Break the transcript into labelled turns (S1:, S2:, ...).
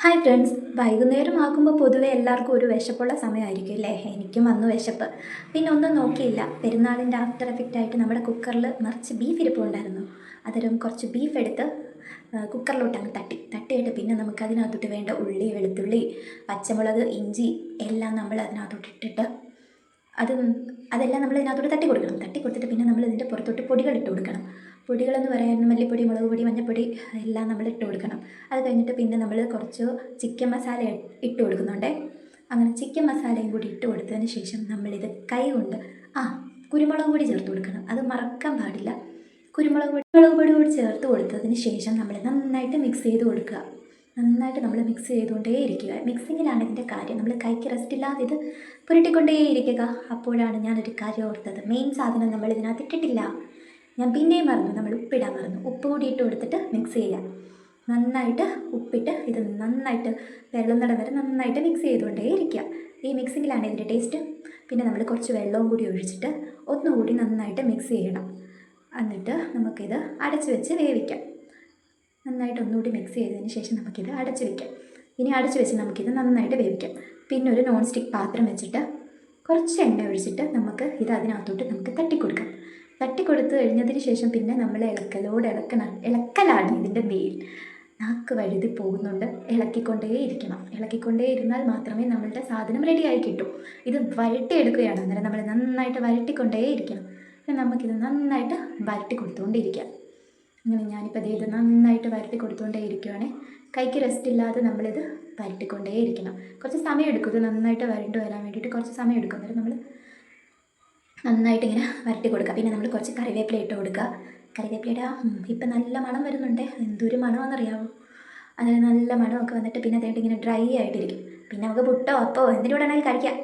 S1: Hi friends, വൈകുന്നേരം ആകുമ്പോൾ പൊതുവെ എല്ലാവർക്കും ഒരു വിശപ്പുള്ള സമയമായിരിക്കും അല്ലേ? എനിക്കും വന്നു വിശപ്പ്. പിന്നെ ഒന്നും നോക്കിയില്ല, പെരുന്നാളിൻ്റെ ആഫ്റ്റർ എഫക്റ്റ് ആയിട്ട് നമ്മുടെ കുക്കറിൽ നിറച്ച് ബീഫ് ഇരിപ്പുണ്ടായിരുന്നു. അതൊരു കുറച്ച് ബീഫ് എടുത്ത് കുക്കറിലോട്ട് അങ്ങ് തട്ടിയിട്ട് പിന്നെ നമുക്ക് അതിനകത്തോട്ട് വേണ്ട ഉള്ളി, വെളുത്തുള്ളി, പച്ചമുളക്, ഇഞ്ചി എല്ലാം നമ്മൾ അതിനകത്തോട്ട് ഇട്ടിട്ട് അത് അതെല്ലാം നമ്മൾ ഇതിനകത്തോട്ട് തട്ടി കൊടുത്തിട്ട് പിന്നെ നമ്മൾ ഇതിൻ്റെ പുറത്തോട്ട് പൊടികൾ ഇട്ട് കൊടുക്കണം. പൊടികളെന്ന് പറയാൻ മല്ലിപ്പൊടി, മുളക് പൊടി, മഞ്ഞൾപ്പൊടി എല്ലാം നമ്മൾ ഇട്ട് കൊടുക്കണം. അത് കഴിഞ്ഞിട്ട് പിന്നെ നമ്മൾ കുറച്ച് ചിക്കൻ മസാല ഇട്ട് കൊടുക്കുന്നുണ്ട്. അങ്ങനെ ചിക്കൻ മസാലയും കൂടി ഇട്ട് കൊടുത്തതിന് ശേഷം നമ്മളിത് കൈ കൊണ്ട് കുരുമുളക് പൊടി ചേർത്ത് കൊടുക്കണം. അത് മറക്കാൻ പാടില്ല. കുരുമുളക് പൊടി കൂടി ചേർത്ത് കൊടുത്തതിന് ശേഷം നമ്മൾ നന്നായിട്ട് മിക്സ് ചെയ്ത് കൊടുക്കുക. നന്നായിട്ട് നമ്മൾ മിക്സ് ചെയ്തുകൊണ്ടേ ഇരിക്കുക. മിക്സിങ്ങിലാണ് ഇതിൻ്റെ കാര്യം. നമ്മൾ കൈക്ക് റെസ്റ്റ് ഇല്ലാതെ ഇത് പുരട്ടിക്കൊണ്ടേ ഇരിക്കുക. അപ്പോഴാണ് ഞാനൊരു കാര്യം ഓർത്തത്, മെയിൻ സാധനം നമ്മൾ ഇതിനകത്ത് ഇട്ടിട്ടില്ല. ഞാൻ പിന്നെയും മറന്നു, നമ്മൾ ഉപ്പിടാൻ മറന്നു. ഉപ്പ് കൂടി ഇട്ട് കൊടുത്തിട്ട് മിക്സ് ചെയ്യാം. നന്നായിട്ട് ഉപ്പിട്ട് ഇത് നന്നായിട്ട് വെള്ളം നട വരെ നന്നായിട്ട് മിക്സ് ചെയ്തുകൊണ്ടേ ഇരിക്കുക. ഈ മിക്സിങ്ങിലാണ് ഇതിൻ്റെ ടേസ്റ്റ്. പിന്നെ നമ്മൾ കുറച്ച് വെള്ളവും കൂടി ഒഴിച്ചിട്ട് ഒന്നുകൂടി നന്നായിട്ട് മിക്സ് ചെയ്യണം. എന്നിട്ട് നമുക്കിത് അടച്ച് വെച്ച് വേവിക്കാം. നന്നായിട്ട് ഒന്നുകൂടി മിക്സ് ചെയ്തതിന് ശേഷം നമുക്കിത് അടച്ച് വയ്ക്കാം. ഇനി അടച്ച് വെച്ച് നമുക്കിത് നന്നായിട്ട് വേവിക്കാം. പിന്നെ ഒരു നോൺ സ്റ്റിക്ക് പാത്രം വെച്ചിട്ട് കുറച്ച് എണ്ണ ഒഴിച്ചിട്ട് നമുക്ക് ഇത് അതിനകത്തോട്ട് നമുക്ക് തട്ടിക്കൊടുക്കാം. തട്ടിക്കൊടുത്ത് കഴിഞ്ഞതിന് ശേഷം പിന്നെ നമ്മൾ ഇളക്കലാണ് ഇതിൻ്റെ മെയിൻ. നാക്ക് വഴുതി പോകുന്നുണ്ട്. ഇളക്കിക്കൊണ്ടേ ഇരുന്നാൽ മാത്രമേ നമ്മളുടെ സാധനം റെഡിയായി കിട്ടൂ. ഇത് വരട്ടിയെടുക്കുകയാണ്. അന്നേരം നമ്മൾ നന്നായിട്ട് വരട്ടിക്കൊണ്ടേ ഇരിക്കണം. നമുക്കിത് നന്നായിട്ട് വരട്ടി കൊടുത്തുകൊണ്ടിരിക്കാം. അങ്ങനെ ഞാനിപ്പോൾ ഇത് നന്നായിട്ട് വരട്ടി കൊടുത്തുകൊണ്ടേ ഇരിക്കുകയാണ്. കൈക്ക് റെസ്റ്റ് ഇല്ലാതെ നമ്മളിത് വരട്ടിക്കൊണ്ടേ ഇരിക്കണം. കുറച്ച് സമയം എടുക്കും. ഇത് നന്നായിട്ട് വരണ്ട് വരാൻ വേണ്ടിയിട്ട് കുറച്ച് സമയം എടുക്കും. അന്നേരം നമ്മൾ നന്നായിട്ട് ഇങ്ങനെ വരട്ടി കൊടുക്കുക. പിന്നെ നമ്മൾ കുറച്ച് കറിവേപ്പില ഇട്ട് കൊടുക്കുക. കറിവേപ്പിലയുടെ ഇപ്പം നല്ല മണം വരുന്നുണ്ട്. എന്തൊരു മണമെന്നറിയാമോ? അതിന് നല്ല മണമൊക്കെ വന്നിട്ട് പിന്നെ അതേട്ട് ഇങ്ങനെ ഡ്രൈ ആയിട്ടിരിക്കും. പിന്നെ നമുക്ക് പുട്ടോ അപ്പോ എന്തിനോടാണെങ്കിലും കഴിക്കാം.